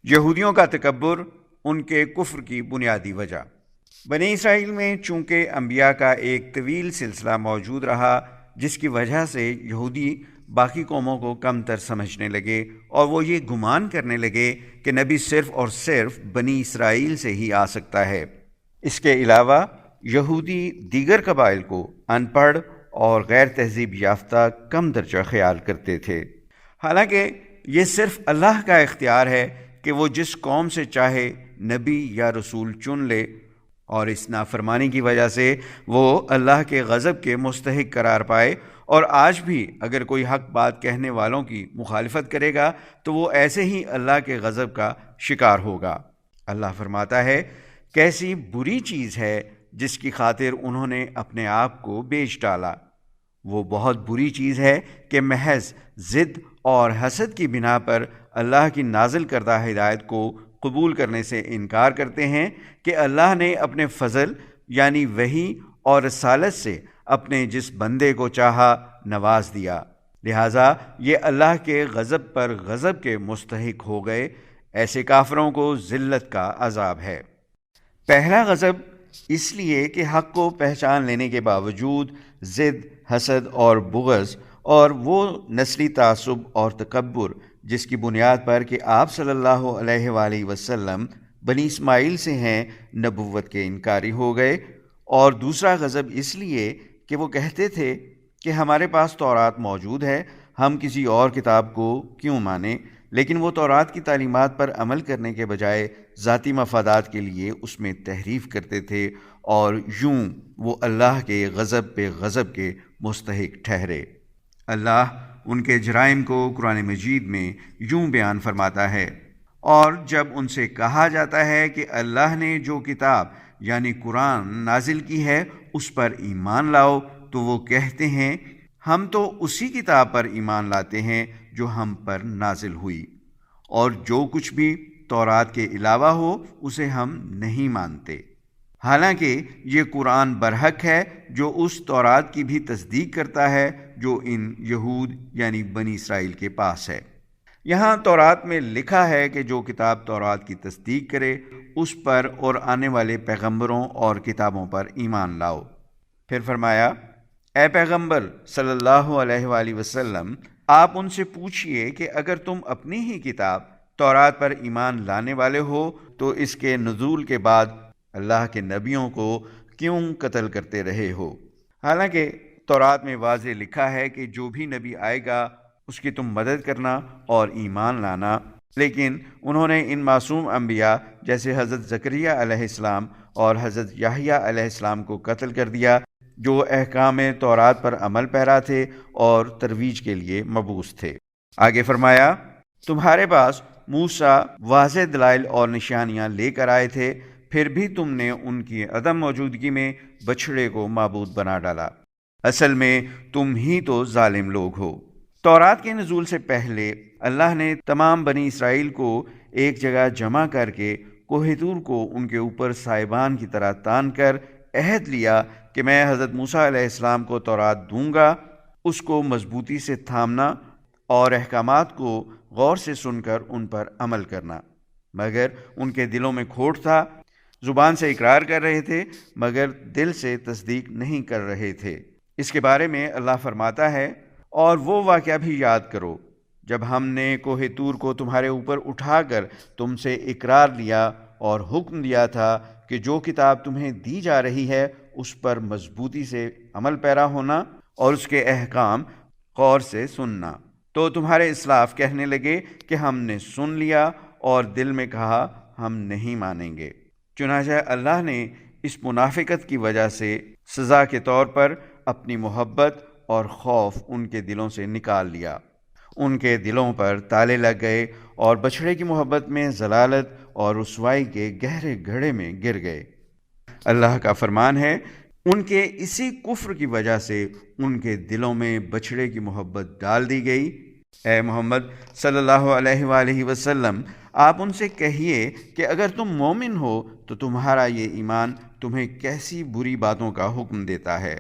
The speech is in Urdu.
یہودیوں کا تکبر، ان کے کفر کی بنیادی وجہ۔ بنی اسرائیل میں چونکہ انبیاء کا ایک طویل سلسلہ موجود رہا، جس کی وجہ سے یہودی باقی قوموں کو کم تر سمجھنے لگے اور وہ یہ گمان کرنے لگے کہ نبی صرف اور صرف بنی اسرائیل سے ہی آ سکتا ہے۔ اس کے علاوہ یہودی دیگر قبائل کو ان پڑھ اور غیر تہذیب یافتہ کم درجہ خیال کرتے تھے، حالانکہ یہ صرف اللہ کا اختیار ہے کہ وہ جس قوم سے چاہے نبی یا رسول چن لے، اور اس نافرمانی کی وجہ سے وہ اللہ کے غضب کے مستحق قرار پائے۔ اور آج بھی اگر کوئی حق بات کہنے والوں کی مخالفت کرے گا تو وہ ایسے ہی اللہ کے غضب کا شکار ہوگا۔ اللہ فرماتا ہے، کیسی بری چیز ہے جس کی خاطر انہوں نے اپنے آپ کو بیچ ڈالا۔ وہ بہت بری چیز ہے کہ محض ضد اور حسد کی بنا پر اللہ کی نازل کردہ ہدایت کو قبول کرنے سے انکار کرتے ہیں کہ اللہ نے اپنے فضل یعنی وحی اور رسالت سے اپنے جس بندے کو چاہا نواز دیا، لہٰذا یہ اللہ کے غضب پر غضب کے مستحق ہو گئے۔ ایسے کافروں کو ذلت کا عذاب ہے۔ پہلا غضب اس لیے کہ حق کو پہچان لینے کے باوجود ضد، حسد اور بغض اور وہ نسلی تعصب اور تکبر جس کی بنیاد پر کہ آپ صلی اللہ علیہ وآلہ وسلم بنی اسماعیل سے ہیں، نبوت کے انکاری ہو گئے۔ اور دوسرا غضب اس لیے کہ وہ کہتے تھے کہ ہمارے پاس تورات موجود ہے، ہم کسی اور کتاب کو کیوں مانیں، لیکن وہ تورات کی تعلیمات پر عمل کرنے کے بجائے ذاتی مفادات کے لیے اس میں تحریف کرتے تھے، اور یوں وہ اللہ کے غضب پہ غضب کے مستحق ٹھہرے۔ اللہ ان کے جرائم کو قرآن مجید میں یوں بیان فرماتا ہے، اور جب ان سے کہا جاتا ہے کہ اللہ نے جو کتاب یعنی قرآن نازل کی ہے اس پر ایمان لاؤ، تو وہ کہتے ہیں ہم تو اسی کتاب پر ایمان لاتے ہیں جو ہم پر نازل ہوئی، اور جو کچھ بھی تورات کے علاوہ ہو اسے ہم نہیں مانتے، حالانکہ یہ قرآن برحق ہے جو اس تورات کی بھی تصدیق کرتا ہے جو ان یہود یعنی بنی اسرائیل کے پاس ہے۔ یہاں تورات میں لکھا ہے کہ جو کتاب تورات کی تصدیق کرے اس پر اور آنے والے پیغمبروں اور کتابوں پر ایمان لاؤ۔ پھر فرمایا، اے پیغمبر صلی اللہ علیہ وآلہ وسلم، آپ ان سے پوچھئے کہ اگر تم اپنی ہی کتاب تورات پر ایمان لانے والے ہو تو اس کے نزول کے بعد اللہ کے نبیوں کو کیوں قتل کرتے رہے ہو؟ حالانکہ تورات میں واضح لکھا ہے کہ جو بھی نبی آئے گا اس کی تم مدد کرنا اور ایمان لانا، لیکن انہوں نے ان معصوم انبیاء جیسے حضرت زکریا علیہ السلام اور حضرت یحییٰ علیہ السلام کو قتل کر دیا، جو احکام تورات پر عمل پیرا تھے اور ترویج کے لیے مبعوث تھے۔ آگے فرمایا، تمہارے پاس موسیٰ واضح دلائل اور نشانیاں لے کر آئے تھے، پھر بھی تم نے ان کی عدم موجودگی میں بچھڑے کو معبود بنا ڈالا، اصل میں تم ہی تو ظالم لوگ ہو۔ تورات کے نزول سے پہلے اللہ نے تمام بنی اسرائیل کو ایک جگہ جمع کر کے کوہ طور کو ان کے اوپر سائبان کی طرح تان کر عہد لیا کہ میں حضرت موسیٰ علیہ السلام کو تورات دوں گا، اس کو مضبوطی سے تھامنا اور احکامات کو غور سے سن کر ان پر عمل کرنا، مگر ان کے دلوں میں کھوٹ تھا، زبان سے اقرار کر رہے تھے مگر دل سے تصدیق نہیں کر رہے تھے۔ اس کے بارے میں اللہ فرماتا ہے، اور وہ واقعہ بھی یاد کرو جب ہم نے کوہ طور کو تمہارے اوپر اٹھا کر تم سے اقرار لیا اور حکم دیا تھا کہ جو کتاب تمہیں دی جا رہی ہے اس پر مضبوطی سے عمل پیرا ہونا اور اس کے احکام غور سے سننا، تو تمہارے اسلاف کہنے لگے کہ ہم نے سن لیا، اور دل میں کہا ہم نہیں مانیں گے۔ چنانچہ اللہ نے اس منافقت کی وجہ سے سزا کے طور پر اپنی محبت اور خوف ان کے دلوں سے نکال لیا، ان کے دلوں پر تالے لگ گئے اور بچھڑے کی محبت میں ضلالت اور رسوائی کے گہرے گڑھے میں گر گئے۔ اللہ کا فرمان ہے، ان کے اسی کفر کی وجہ سے ان کے دلوں میں بچھڑے کی محبت ڈال دی گئی۔ اے محمد صلی اللہ علیہ وآلہ وسلم، آپ ان سے کہیے کہ اگر تم مومن ہو تو تمہارا یہ ایمان تمہیں کیسی بری باتوں کا حکم دیتا ہے۔